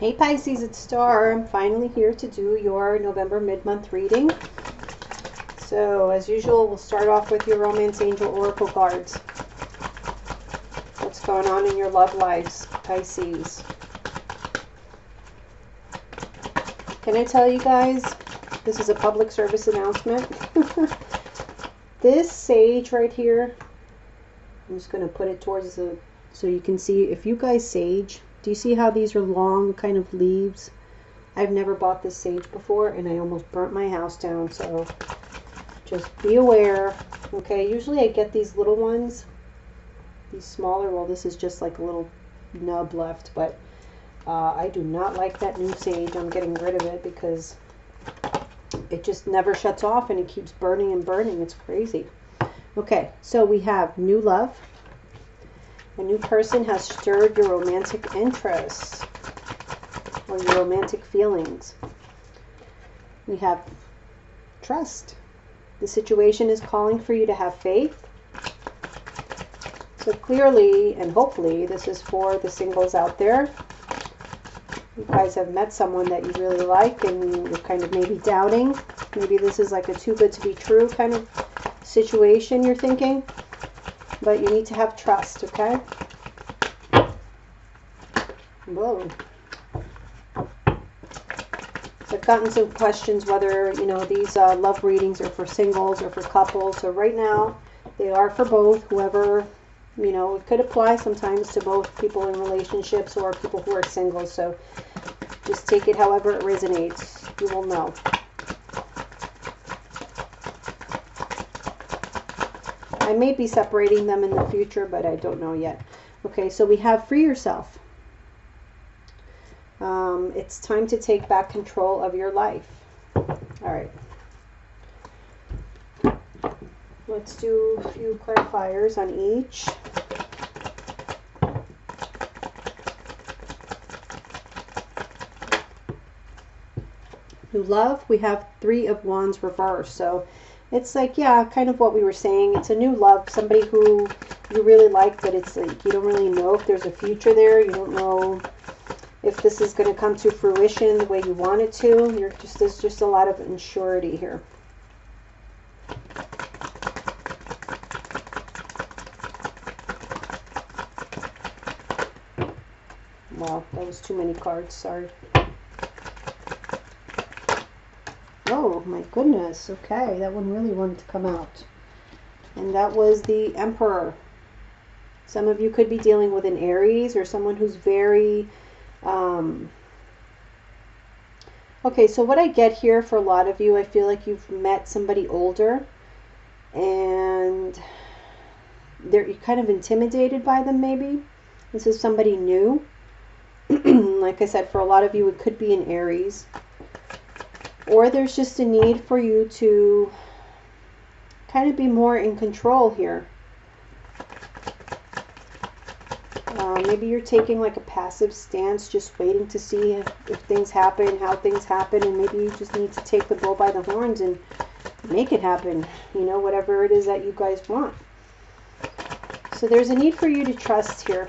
Hey Pisces, it's Star. I'm finally here to do your November mid-month reading. So as usual, we'll start off with your Romance Angel Oracle cards. What's going on in your love lives, Pisces? Can I tell you guys, this is a public service announcement. This sage right here, I'm just going to put it towards the, so you can see, if you guys sage, do you see how these are long kind of leaves? I've never bought this sage before and I almost burnt my house down, so just be aware. Okay, usually I get these little ones, these smaller. Well, this is just like a little nub left, but I do not like that new sage. I'm getting rid of it because it just never shuts off and it keeps burning and burning. It's crazy. Okay, so we have new love. A new person has stirred your romantic interests or your romantic feelings. We have trust. The situation is calling for you to have faith. So clearly and hopefully this is for the singles out there. You guys have met someone that you really like and you're kind of maybe doubting. Maybe this is like a too good to be true kind of situation you're thinking. But you need to have trust, okay? Whoa. I've gotten some questions whether, you know, these love readings are for singles or for couples. So right now, they are for both. Whoever, you know, it could apply sometimes to both people in relationships or people who are single. So just take it however it resonates. You will know. I may be separating them in the future, but I don't know yet. Okay, so we have free yourself. It's time to take back control of your life. All right. Let's do a few clarifiers on each. New love, we have Three of Wands reversed. So it's like, yeah, kind of what we were saying. It's a new love, somebody who you really like, but it's like you don't really know if there's a future there. You don't know if this is going to come to fruition the way you want it to. There's just a lot of unsurety here. Wow, that was too many cards, sorry. Oh my goodness, okay, that one really wanted to come out. And that was the Emperor. Some of you could be dealing with an Aries or someone who's very okay, so what I get here for a lot of you, I feel like you've met somebody older and you're kind of intimidated by them maybe. This is somebody new. Like I said, for a lot of you it could be an Aries. Or there's just a need for you to kind of be more in control here. Maybe you're taking like a passive stance, just waiting to see if things happen, how things happen, and maybe you just need to take the bull by the horns and make it happen, you know, whatever it is that you guys want. So there's a need for you to trust here.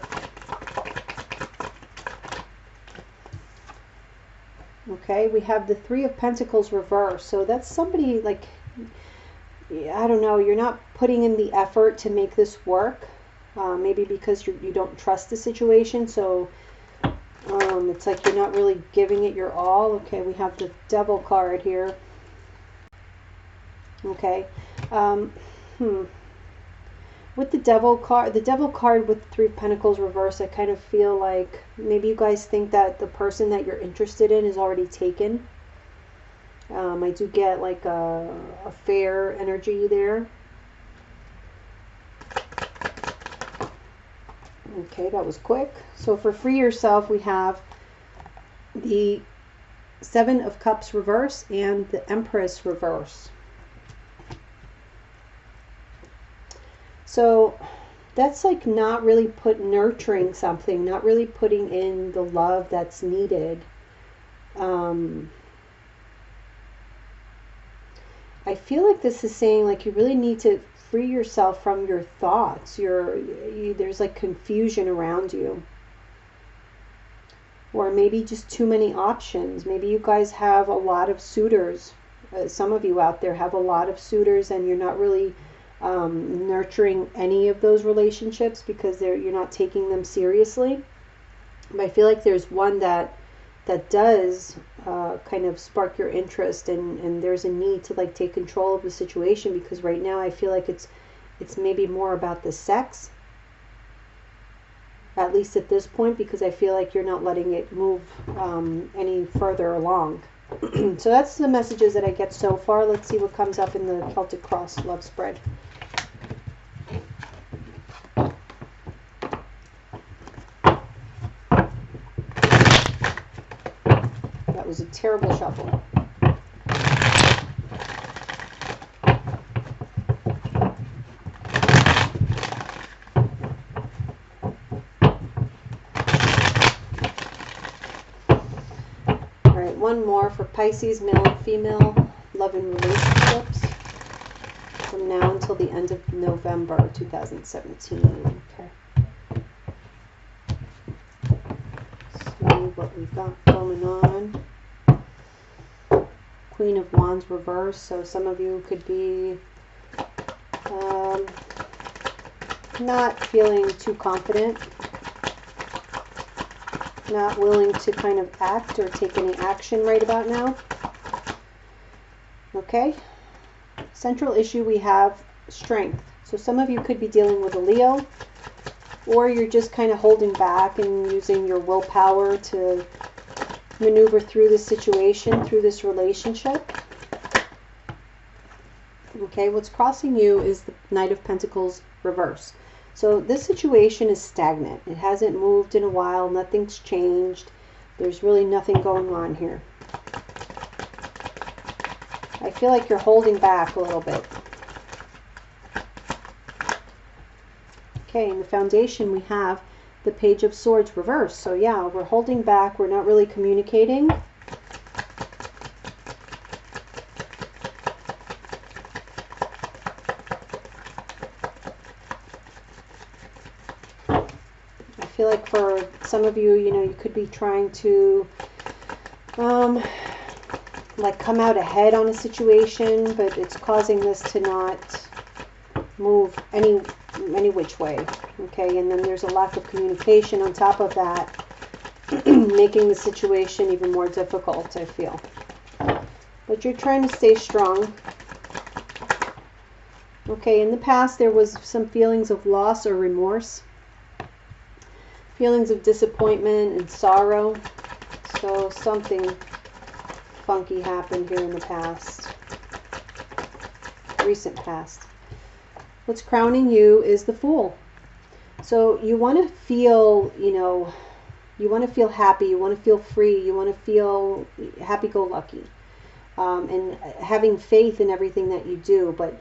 Okay, we have the Three of Pentacles reversed. So that's somebody like, I don't know, you're not putting in the effort to make this work. Maybe because you don't trust the situation, so it's like you're not really giving it your all. Okay, we have the Devil card here. Okay, with the Devil card with Three of Pentacles reversed, I kind of feel like maybe you guys think that the person that you're interested in is already taken. I do get like a fair energy there. Okay, that was quick. So for free yourself, we have the Seven of Cups reverse and the Empress reverse. So that's like not really nurturing something, not really putting in the love that's needed. I feel like this is saying like you really need to free yourself from your thoughts. There's like confusion around you. or maybe just too many options. Maybe you guys have a lot of suitors. Some of you out there have a lot of suitors, and you're not really nurturing any of those relationships because you're not taking them seriously. But I feel like there's one that does kind of spark your interest, and there's a need to like take control of the situation, because right now I feel like it's maybe more about the sex, at least at this point, because I feel like you're not letting it move any further along. So that's the messages that I get so far. Let's see what comes up in the Celtic Cross love spread. That was a terrible shuffle. One more for Pisces, male and female, love and relationships from now until the end of November 2017. Okay. See what we've got going on. Queen of Wands reverse. So some of you could be not feeling too confident, not willing to kind of act or take any action right about now. Okay. Central issue, we have strength. So some of you could be dealing with a Leo, or you're just kind of holding back and using your willpower to maneuver through this situation, through this relationship. Okay, what's crossing you is the Knight of Pentacles reverse. So this situation is stagnant. It hasn't moved in a while. Nothing's changed. There's really nothing going on here. I feel like you're holding back a little bit. Okay, in the foundation we have the Page of Swords reverse. So yeah, we're holding back. We're not really communicating. I feel like for some of you, you know, you could be trying to like come out ahead on a situation, but it's causing this to not move any which way. Okay, and then there's a lack of communication on top of that, making the situation even more difficult, I feel. But you're trying to stay strong. Okay, in the past there was some feelings of loss or remorse. Feelings of disappointment and sorrow. So something funky happened here in the past, recent past. What's crowning you is the Fool. So you want to feel, you know, you want to feel happy, you want to feel free, you want to feel happy-go-lucky, and having faith in everything that you do, but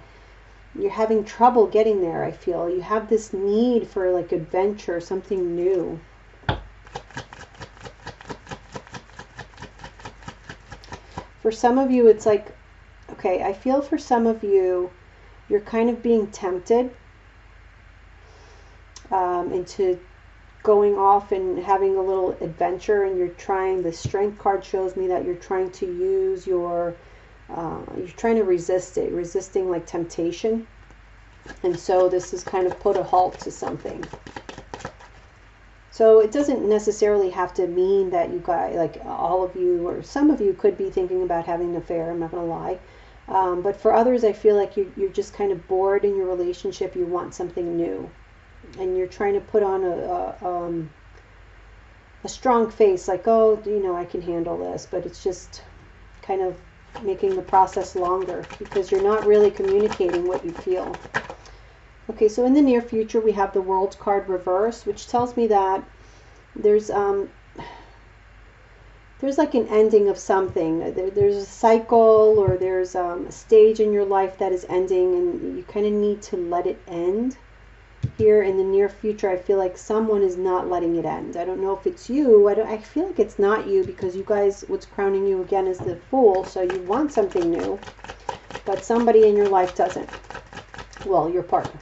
you're having trouble getting there, I feel. You have this need for like adventure, something new. For some of you, it's like, okay, I feel for some of you, you're kind of being tempted into going off and having a little adventure, and you're trying, the Strength card shows me that you're trying to use your you're trying to resist it, resisting like temptation. And so this has kind of put a halt to something. So it doesn't necessarily have to mean that you guys, like all of you or some of you could be thinking about having an affair, I'm not going to lie. But for others, I feel like you're just kind of bored in your relationship. You want something new. And you're trying to put on a strong face, like, oh, you know, I can handle this. But it's just kind of making the process longer because you're not really communicating what you feel. Okay, so in the near future we have the World card reverse, which tells me that there's like an ending of something. There's a cycle, or there's a stage in your life that is ending, and you kind of need to let it end. Here in the near future, I feel like someone is not letting it end. I don't know if it's you. I feel like it's not you, because you guys, what's crowning you again is the Fool. So you want something new, but somebody in your life doesn't. Well, your partner.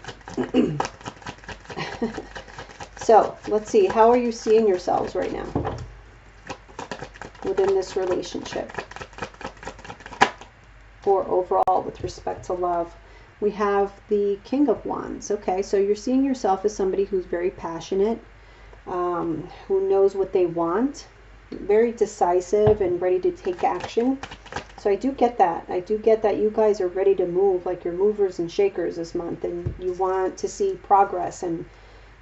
So let's see. How are you seeing yourselves right now? within this relationship for overall with respect to love. We have the King of Wands. Okay, so you're seeing yourself as somebody who's very passionate, who knows what they want, very decisive and ready to take action. So I do get that. I do get that you guys are ready to move, like you're movers and shakers this month, and you want to see progress, and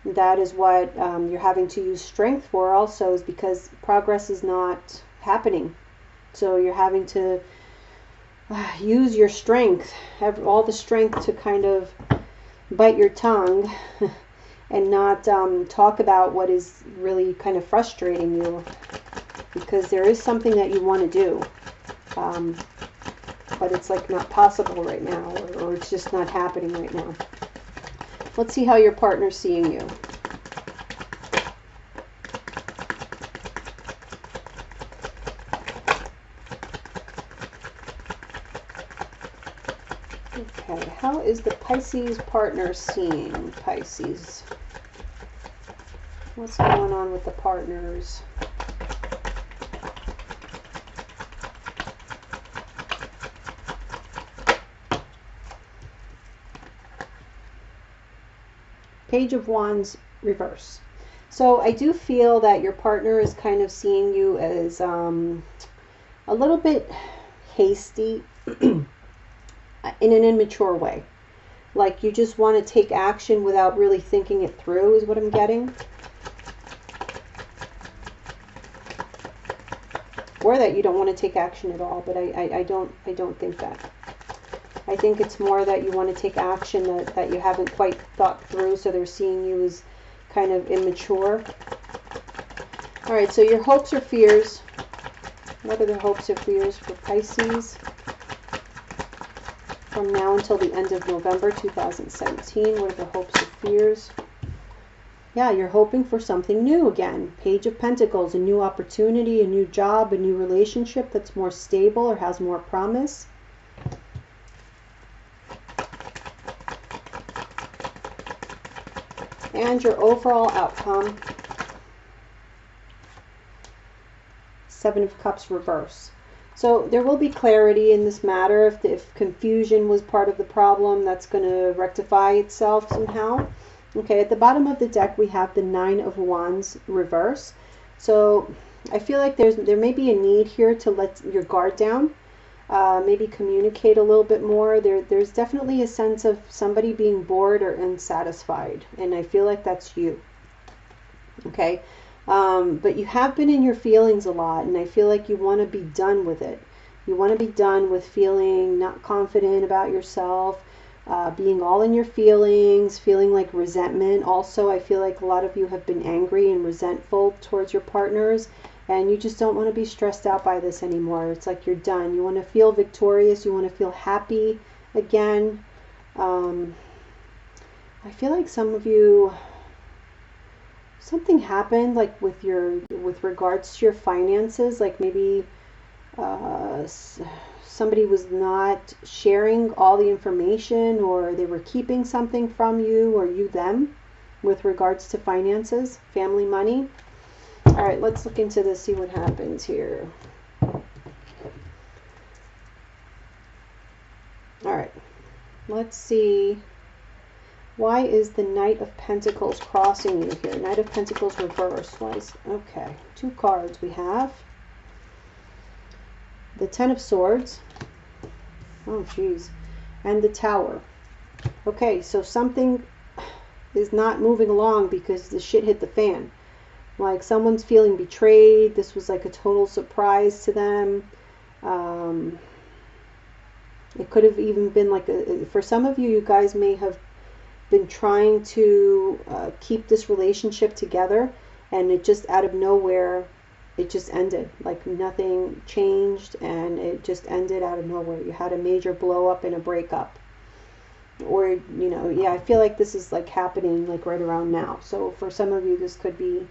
that is what you're having to use strength for also, is because progress is not happening. So you're having to use your strength, have all the strength to kind of bite your tongue and not talk about what is really kind of frustrating you, because there is something that you want to do, but it's like not possible right now, or it's just not happening right now. Let's see how your partner's seeing you. Okay, how is the Pisces partner seeing Pisces? What's going on with the partners? Page of Wands reverse. So I do feel that your partner is kind of seeing you as a little bit hasty in an immature way. Like you just want to take action without really thinking it through, is what I'm getting. Or that you don't want to take action at all, but I don't think that. I think it's more that you want to take action that you haven't quite thought through, so they're seeing you as kind of immature. All right, so your hopes or fears. What are the hopes or fears for Pisces from now until the end of November 2017? What are the hopes or fears? Yeah, you're hoping for something new again. Page of Pentacles, a new opportunity, a new job, a new relationship that's more stable or has more promise. And your overall outcome, Seven of Cups reverse. So there will be clarity in this matter. If confusion was part of the problem, that's going to rectify itself somehow. Okay, at the bottom of the deck we have the Nine of Wands reverse. So I feel like there may be a need here to let your guard down. Maybe communicate a little bit more. There's definitely a sense of somebody being bored or unsatisfied, and I feel like that's you. Okay, but you have been in your feelings a lot, and I feel like you want to be done with it. You want to be done with feeling not confident about yourself, being all in your feelings, feeling like resentment. Also, I feel like a lot of you have been angry and resentful towards your partners, and you just don't want to be stressed out by this anymore. It's like you're done. You want to feel victorious. You want to feel happy again. I feel like some of you, something happened like with regards to your finances. Like maybe somebody was not sharing all the information, or they were keeping something from you, or you them, with regards to finances, family money. All right, let's look into this, see what happens here. All right, let's see. Why is the Knight of Pentacles crossing you here? Knight of Pentacles reverse. Why is, okay, two cards we have. The Ten of Swords. Oh, geez. And the Tower. Okay, so something is not moving along because the shit hit the fan. Like someone's feeling betrayed. This was like a total surprise to them. It could have even been like for some of you, you guys may have been trying to keep this relationship together, and it just out of nowhere, it just ended. Like nothing changed, and it just ended out of nowhere. You had a major blow up and a breakup. Or, you know, yeah, I feel like this is like happening like right around now. So for some of you, this could be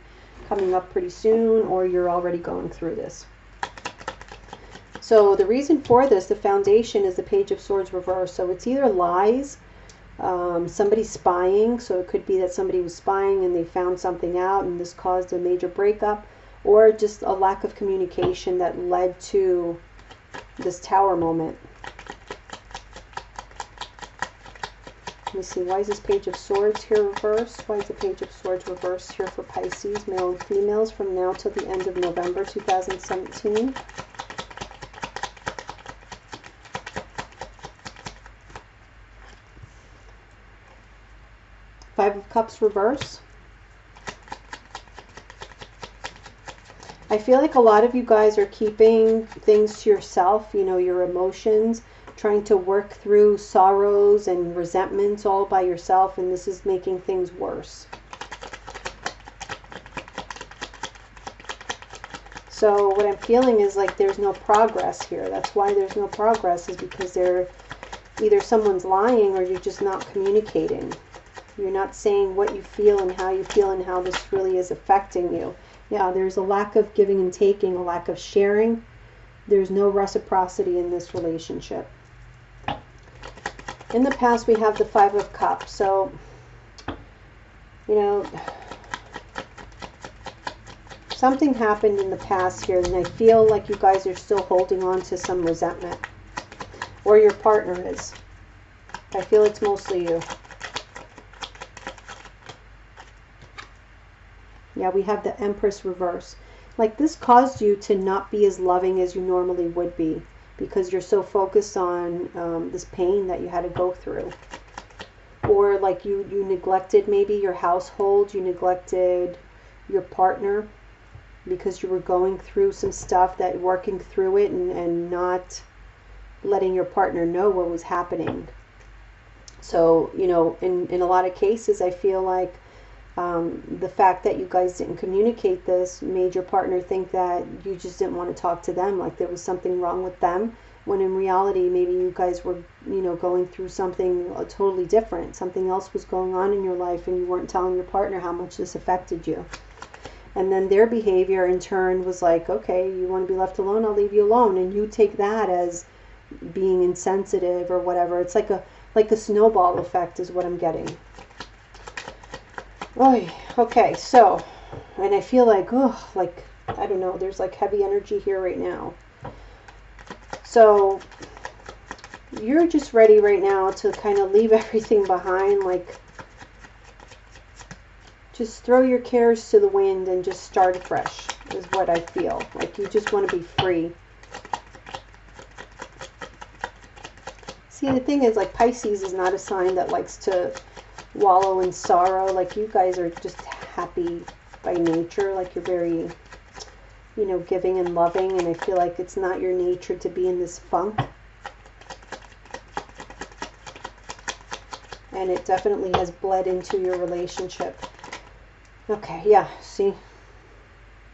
coming up pretty soon, or you're already going through this. So the reason for this, the foundation, is the Page of Swords reverse. So it's either lies, somebody spying. So it could be that somebody was spying and they found something out and this caused a major breakup. or just a lack of communication that led to this Tower moment. Let me see, why is this Page of Swords here reversed? Why is the Page of Swords reversed here for Pisces, male and females, from now till the end of November 2017? Five of Cups reverse. I feel like a lot of you guys are keeping things to yourself, you know, your emotions, trying to work through sorrows and resentments all by yourself, and this is making things worse. So what I'm feeling is like there's no progress here. That's why there's no progress, is because they're either someone's lying or you're just not communicating. You're not saying what you feel and how you feel and how this really is affecting you. Yeah, there's a lack of giving and taking, a lack of sharing. There's no reciprocity in this relationship. In the past, we have the Five of Cups. So, you know, something happened in the past here, and I feel like you guys are still holding on to some resentment. Or your partner is. I feel it's mostly you. Yeah, we have the Empress reverse. Like this caused you to not be as loving as you normally would be, because you're so focused on this pain that you had to go through. Or like you neglected maybe your household, you neglected your partner because you were going through some stuff, that working through it and not letting your partner know what was happening. So, you know, in a lot of cases, I feel like the fact that you guys didn't communicate this made your partner think that you just didn't want to talk to them, like there was something wrong with them, when in reality maybe you guys were, you know, going through something totally different. Something else was going on in your life and you weren't telling your partner how much this affected you. And then their behavior in turn was like, okay, you want to be left alone, I'll leave you alone. And you take that as being insensitive or whatever. It's like a snowball effect is what I'm getting. Oh, okay, so, and I feel like, oh, like, I don't know, there's like heavy energy here right now. So, you're just ready right now to kind of leave everything behind, like, just throw your cares to the wind and just start afresh, is what I feel. Like, you just want to be free. See, the thing is, like, Pisces is not a sign that likes to wallow in sorrow. Like, you guys are just happy by nature. Like, you're very, you know, giving and loving, and I feel like it's not your nature to be in this funk. And it definitely has bled into your relationship. Okay, yeah, see?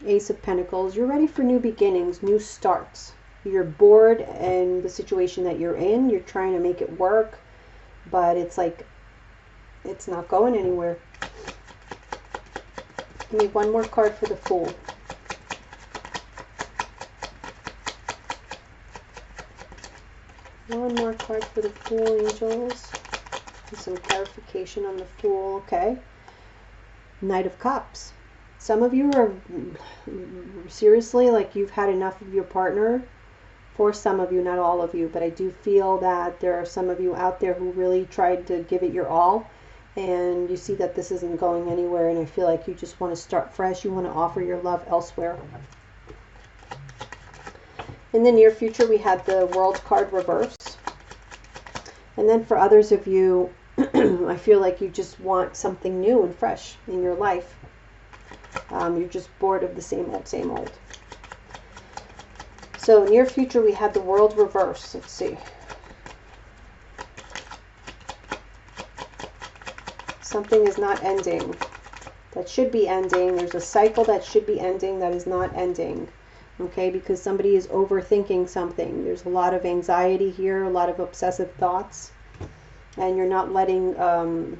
Ace of Pentacles. You're ready for new beginnings, new starts. You're bored in the situation that you're in. You're trying to make it work, but it's like, it's not going anywhere. Give me one more card for the Fool. One more card for the Fool, angels. And some clarification on the Fool. Okay. Knight of Cups. Some of you are seriously, like, you've had enough of your partner. For some of you, not all of you, but I do feel that there are some of you out there who really tried to give it your all, and you see that this isn't going anywhere, and I feel like you just want to start fresh. You want to offer your love elsewhere. In the near future, we had the World card reverse. And then for others of you, I feel like you just want something new and fresh in your life. You're just bored of the same old, same old. So near future, we had the World reverse. Let's see. Something is not ending. That should be ending. There's a cycle that should be ending that is not ending. Okay, because somebody is overthinking something. There's a lot of anxiety here, a lot of obsessive thoughts. And you're not letting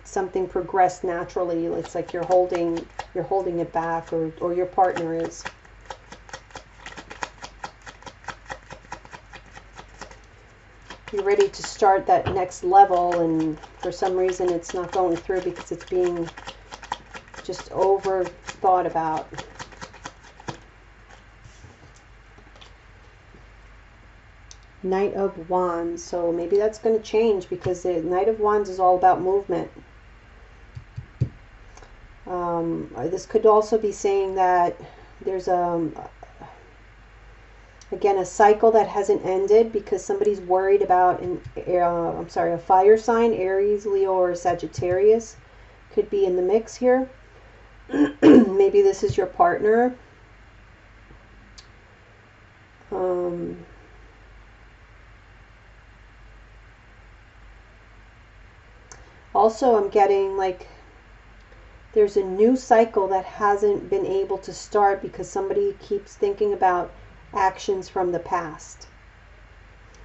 something progress naturally. It's like you're holding it back, or your partner is. You're ready to start that next level, and for some reason it's not going through because it's being just over thought about. Knight of Wands. So maybe that's going to change because the Knight of Wands is all about movement. This could also be saying that there's again, a cycle that hasn't ended because somebody's worried about a fire sign, Aries, Leo, or Sagittarius could be in the mix here. Maybe this is your partner. Also, I'm getting like there's a new cycle that hasn't been able to start because somebody keeps thinking about actions from the past.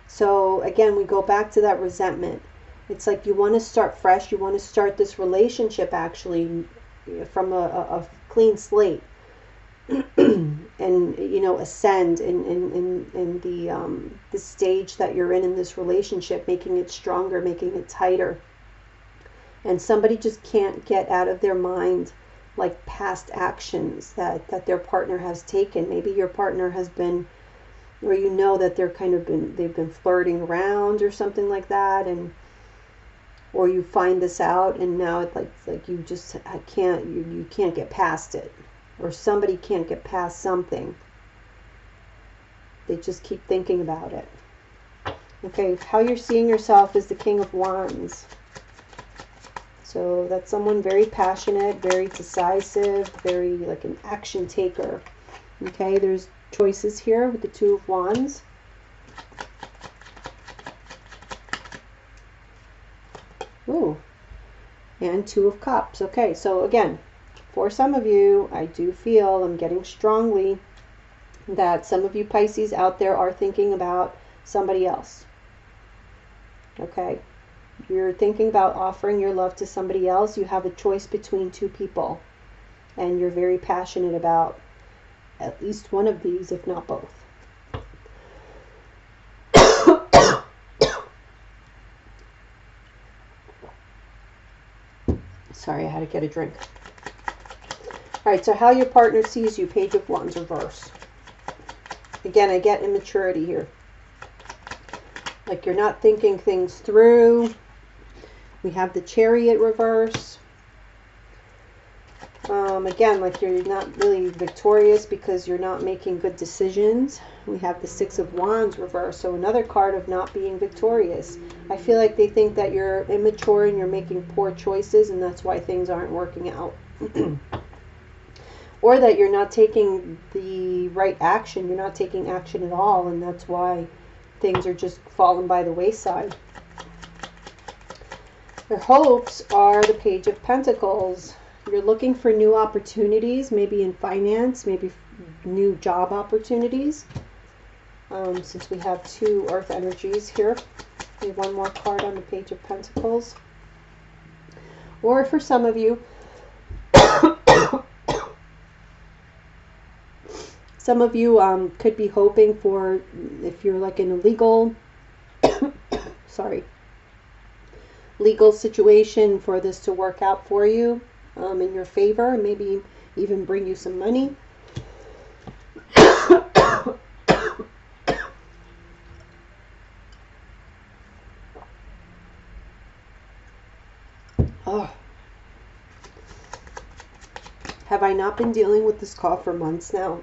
So again, we go back to that resentment. It's like you want to start fresh. You want to start this relationship actually from a clean slate. And you know, ascend in the stage that you're in this relationship, making it stronger, making it tighter. And somebody just can't get out of their mind like past actions that their partner has taken. Maybe your partner has been, or you know that they've been flirting around or something like that, and or you find this out and now it's like you just you can't get past it, or somebody can't get past something. They just keep thinking about it. Okay, how you're seeing yourself is the King of Wands. So that's someone very passionate, very decisive, very like an action taker. Okay, there's choices here with the Two of Wands. Ooh, and Two of Cups. Okay, so again, for some of you, I do feel, I'm getting strongly that some of you Pisces out there are thinking about somebody else. Okay. You're thinking about offering your love to somebody else. You have a choice between two people, and you're very passionate about at least one of these, if not both. Sorry, I had to get a drink. All right, so how your partner sees you, Page of Wands reverse. Again, I get immaturity here. Like you're not thinking things through. We have the Chariot reverse. Again, like you're not really victorious because you're not making good decisions. We have the Six of Wands reverse. So another card of not being victorious. I feel like they think that you're immature and you're making poor choices, and that's why things aren't working out. Or that you're not taking the right action. You're not taking action at all, and that's why things are just falling by the wayside. Your hopes are the Page of Pentacles. You're looking for new opportunities, maybe in finance, maybe new job opportunities. Since we have two earth energies here, we have one more card on the Page of Pentacles. Or for some of you, some of you could be hoping for, if you're like in a legal, sorry, legal situation, for this to work out for you in your favor, maybe even bring you some money. Oh. Have I not been dealing with this cough for months now?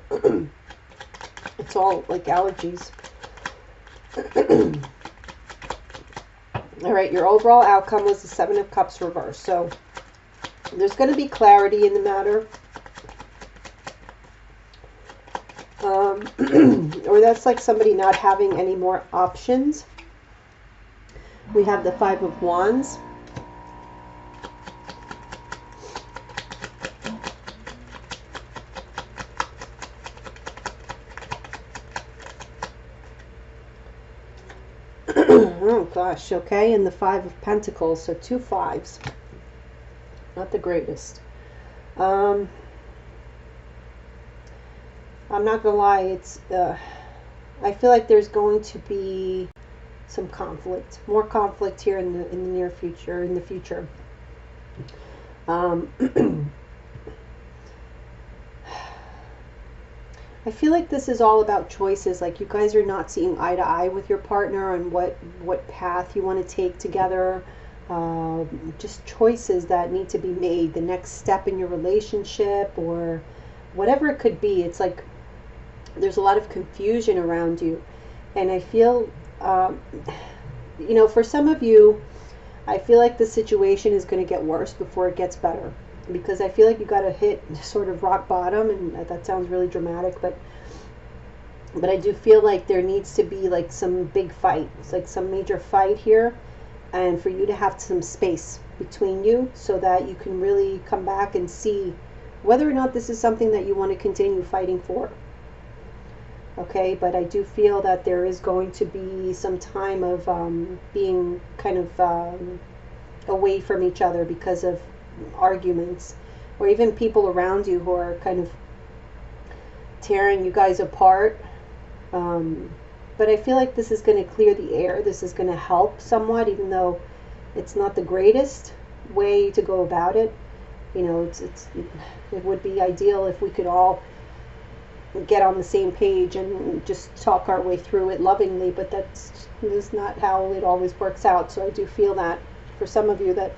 It's all like allergies. All right, your overall outcome was the Seven of Cups reverse. So there's going to be clarity in the matter. Or that's like somebody not having any more options. We have the Five of Wands. Oh gosh, okay, and the Five of Pentacles, so two fives. Not the greatest. I'm not gonna lie, it's I feel like there's going to be some conflict, more conflict here in the near future, in the future. I feel like this is all about choices. Like you guys are not seeing eye to eye with your partner and what path you want to take together. Just choices that need to be made. The next step in your relationship or whatever it could be. It's like there's a lot of confusion around you. And I feel, you know, for some of you, I feel like the situation is going to get worse before it gets better. Because I feel like you got to hit sort of rock bottom, and that sounds really dramatic, but I do feel like there needs to be like some big fight. It's like some major fight here, and for you to have some space between you so that you can really come back and see whether or not this is something that you want to continue fighting for. Okay, but I do feel that there is going to be some time of being kind of away from each other because of arguments, or even people around you who are kind of tearing you guys apart. But I feel like this is going to clear the air. This is going to help somewhat, even though it's not the greatest way to go about it. You know, it would be ideal if we could all get on the same page and just talk our way through it lovingly, but that's not how it always works out. So I do feel that for some of you that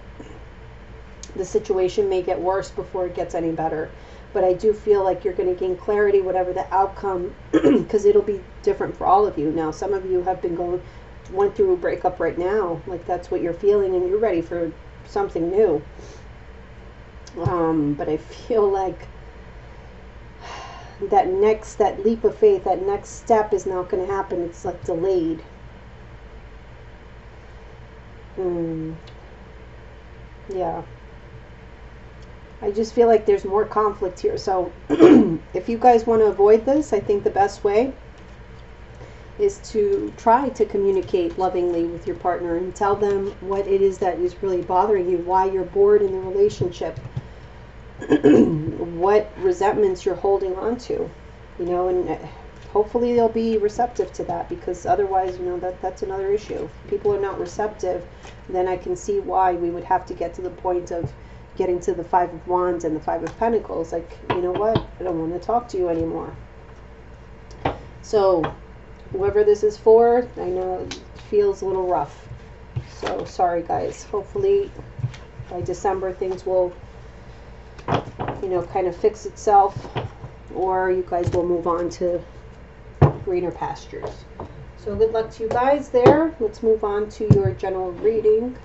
the situation may get worse before it gets any better. But I do feel like you're going to gain clarity, whatever the outcome, because it'll be different for all of you. Now, some of you have been went through a breakup right now, like that's what you're feeling, and you're ready for something new. But I feel like that leap of faith, that next step is not going to happen. It's like delayed. Yeah. I just feel like there's more conflict here. So if you guys want to avoid this, I think the best way is to try to communicate lovingly with your partner and tell them what it is that is really bothering you, why you're bored in the relationship, what resentments you're holding on to, you know, and hopefully they'll be receptive to that, because otherwise, you know, that's another issue. If people are not receptive, then I can see why we would have to get to the point of getting to the Five of Wands and the Five of Pentacles. Like, you know what? I don't want to talk to you anymore. So, whoever this is for, I know it feels a little rough. So, sorry guys. Hopefully, by December, things will, you know, kind of fix itself. Or you guys will move on to greener pastures. So, good luck to you guys there. Let's move on to your general reading.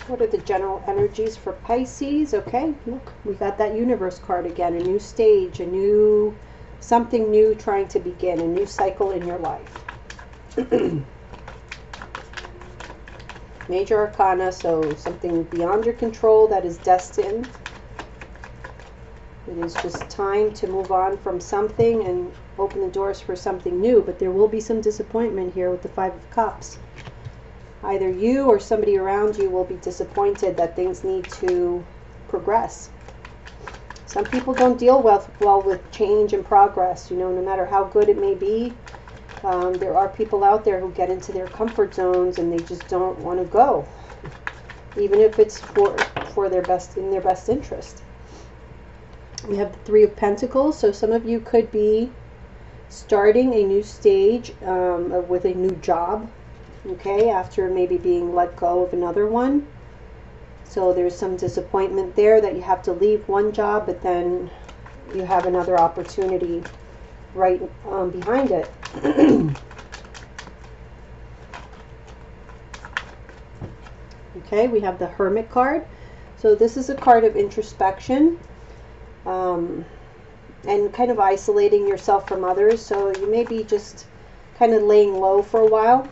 What are the general energies for Pisces? Okay, look, we got that Universe card again. A new stage, something new trying to begin, a new cycle in your life. Major Arcana, so something beyond your control that is destined. It is just time to move on from something and open the doors for something new, but there will be some disappointment here with the Five of Cups. Either you or somebody around you will be disappointed that things need to progress. Some people don't deal well with change and progress, you know, no matter how good it may be. There are people out there who get into their comfort zones and they just don't want to go, even if it's for their best, in their best interest. We have the Three of Pentacles, so some of you could be starting a new stage with a new job. Okay, after maybe being let go of another one. So there's some disappointment there that you have to leave one job, but then you have another opportunity right behind it. Okay, we have the Hermit card. So this is a card of introspection and kind of isolating yourself from others. So you may be just kind of laying low for a while.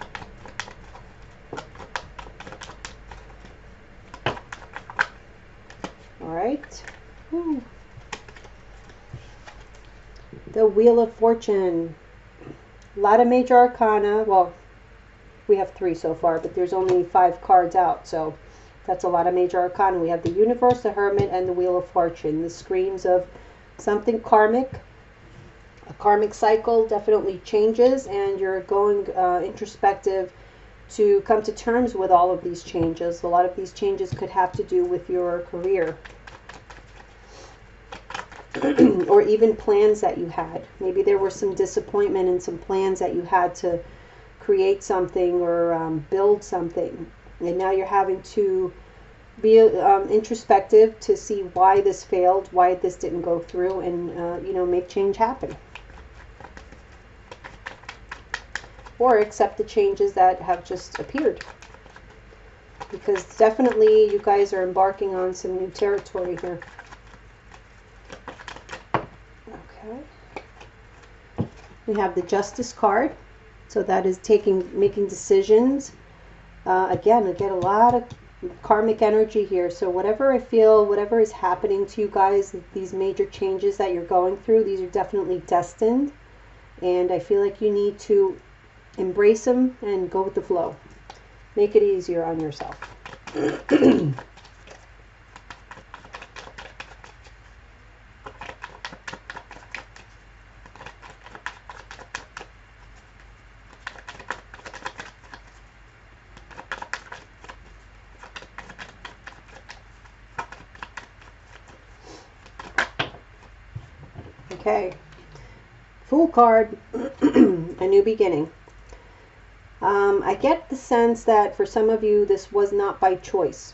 Alright. The Wheel of Fortune. A lot of major arcana. Well, we have 3 so far, but there's only 5 cards out, so that's a lot of major arcana. We have the Universe, the Hermit, and the Wheel of Fortune. This screams of something karmic. A karmic cycle definitely changes, and you're going introspective to come to terms with all of these changes. A lot of these changes could have to do with your career or even plans that you had. Maybe there was some disappointment in some plans that you had to create something or build something, and now you're having to be introspective to see why this failed, why this didn't go through, and you know, make change happen, or accept the changes that have just appeared, because definitely you guys are embarking on some new territory here. Okay, we have the Justice card, so that is making decisions. Again, I get a lot of karmic energy here. So whatever I feel, whatever is happening to you guys, these major changes that you're going through, these are definitely destined, and I feel like you need to embrace them and go with the flow. Make it easier on yourself. Okay, Fool card, a new beginning. I get the sense that for some of you, this was not by choice.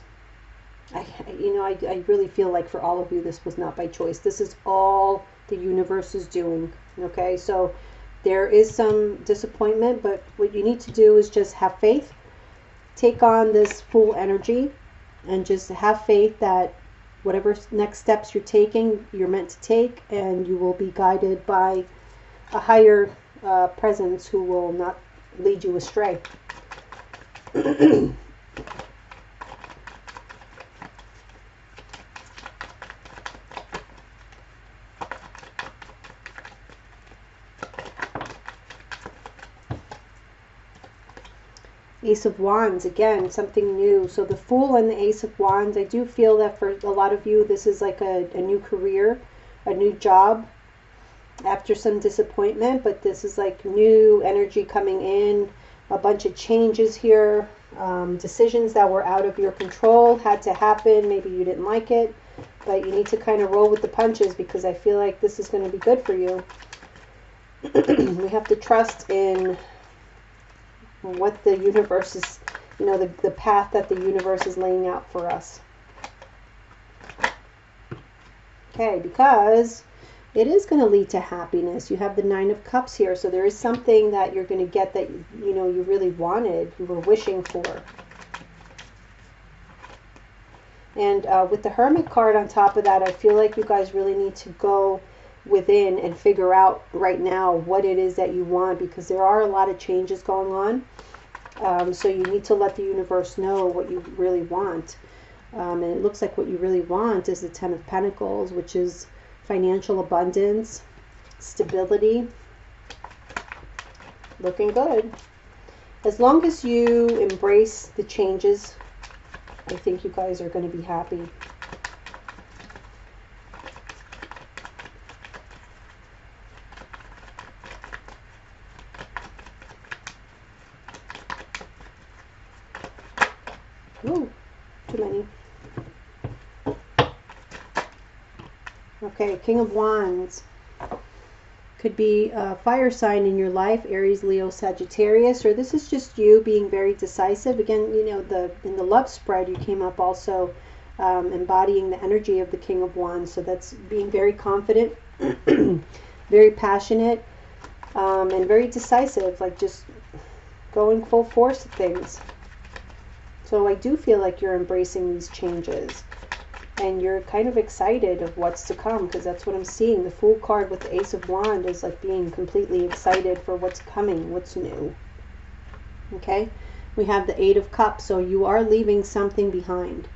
I really feel like for all of you, this was not by choice. This is all the universe is doing. Okay, so there is some disappointment, but what you need to do is just have faith. Take on this Fool energy and just have faith that whatever next steps you're taking, you're meant to take, and you will be guided by a higher presence who will not lead you astray. Ace of Wands, again, something new. So the Fool and the Ace of Wands, I do feel that for a lot of you, this is like a new career, a new job after some disappointment, but this is like new energy coming in, a bunch of changes here, decisions that were out of your control had to happen. Maybe you didn't like it, but you need to kind of roll with the punches, because I feel like this is going to be good for you. We have to trust in what the universe is, you know, the path that the universe is laying out for us. Okay, because it is going to lead to happiness. You have the Nine of Cups here, so there is something that you're going to get that, you know, you really wanted, you were wishing for. And with the Hermit card on top of that, I feel like you guys really need to go within and figure out right now what it is that you want, because there are a lot of changes going on. So you need to let the universe know what you really want. And it looks like what you really want is the Ten of Pentacles, which is financial abundance, stability. Looking good. As long as you embrace the changes, I think you guys are going to be happy. Ooh, too many. Okay, King of Wands. Could be a fire sign in your life, Aries, Leo, Sagittarius, or this is just you being very decisive. Again, you know, in the love spread, you came up also embodying the energy of the King of Wands. So that's being very confident, very passionate, and very decisive, like just going full force at things. So I do feel like you're embracing these changes, and you're kind of excited of what's to come, because that's what I'm seeing. The Fool card with the Ace of Wands is like being completely excited for what's coming, what's new. Okay, we have the Eight of Cups, so you are leaving something behind.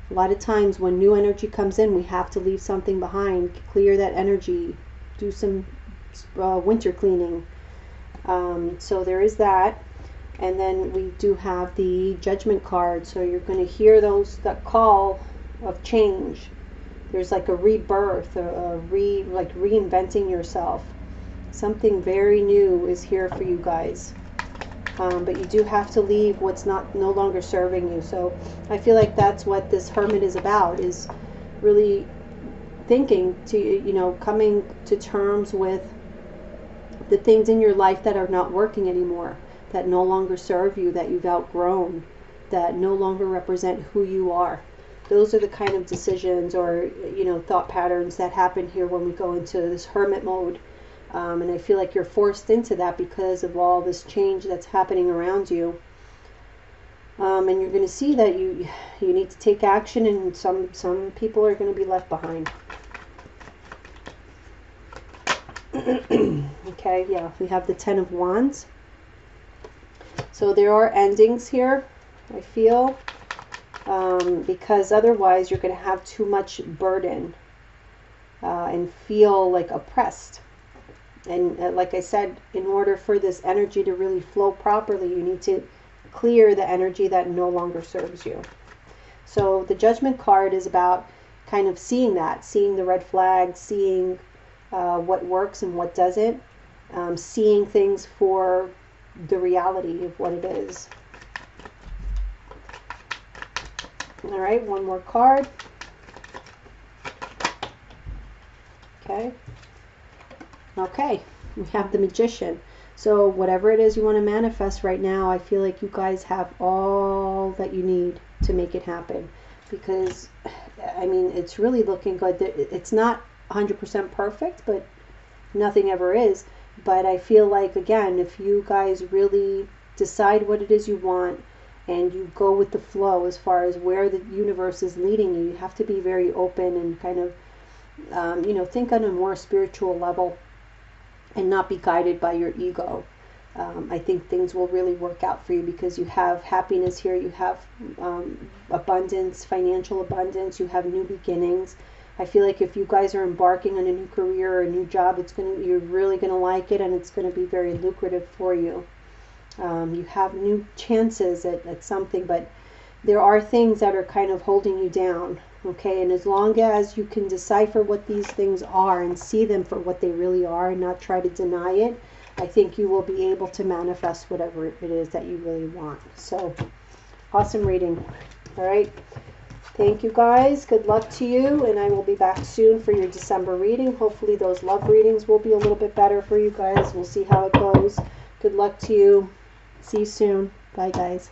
A lot of times when new energy comes in, we have to leave something behind, clear that energy, do some winter cleaning. So there is that. And then we do have the Judgment card, so you're going to hear that call of change. There's like a rebirth, like reinventing yourself. Something very new is here for you guys. But you do have to leave what's no longer serving you. So I feel like that's what this Hermit is about, is really thinking to, you know, coming to terms with the things in your life that are not working anymore, that no longer serve you, that you've outgrown, that no longer represent who you are. Those are the kind of decisions or, you know, thought patterns that happen here when we go into this Hermit mode. And I feel like you're forced into that because of all this change that's happening around you. And you're going to see that you need to take action, and some people are going to be left behind. Okay, yeah, we have the Ten of Wands. So there are endings here, I feel, because otherwise you're going to have too much burden and feel like oppressed. And like I said, in order for this energy to really flow properly, you need to clear the energy that no longer serves you. So the Judgment card is about kind of seeing that, seeing the red flags, seeing what works and what doesn't, seeing things for the reality of what it is. All right, one more card. Okay. Okay, we have the Magician. So whatever it is you want to manifest right now, I feel like you guys have all that you need to make it happen. Because, I mean, it's really looking good. It's not 100% perfect, but nothing ever is. But I feel like, again, if you guys really decide what it is you want and you go with the flow as far as where the universe is leading you, you have to be very open and kind of, you know, think on a more spiritual level and not be guided by your ego. I think things will really work out for you because you have happiness here, you have abundance, financial abundance, you have new beginnings. I feel like if you guys are embarking on a new career or a new job, you're really going to like it, and it's going to be very lucrative for you. You have new chances at something, but there are things that are kind of holding you down. Okay, and as long as you can decipher what these things are and see them for what they really are and not try to deny it, I think you will be able to manifest whatever it is that you really want. So, awesome reading. All right. Thank you guys. Good luck to you, and I will be back soon for your December reading. Hopefully those love readings will be a little bit better for you guys. We'll see how it goes. Good luck to you. See you soon. Bye, guys.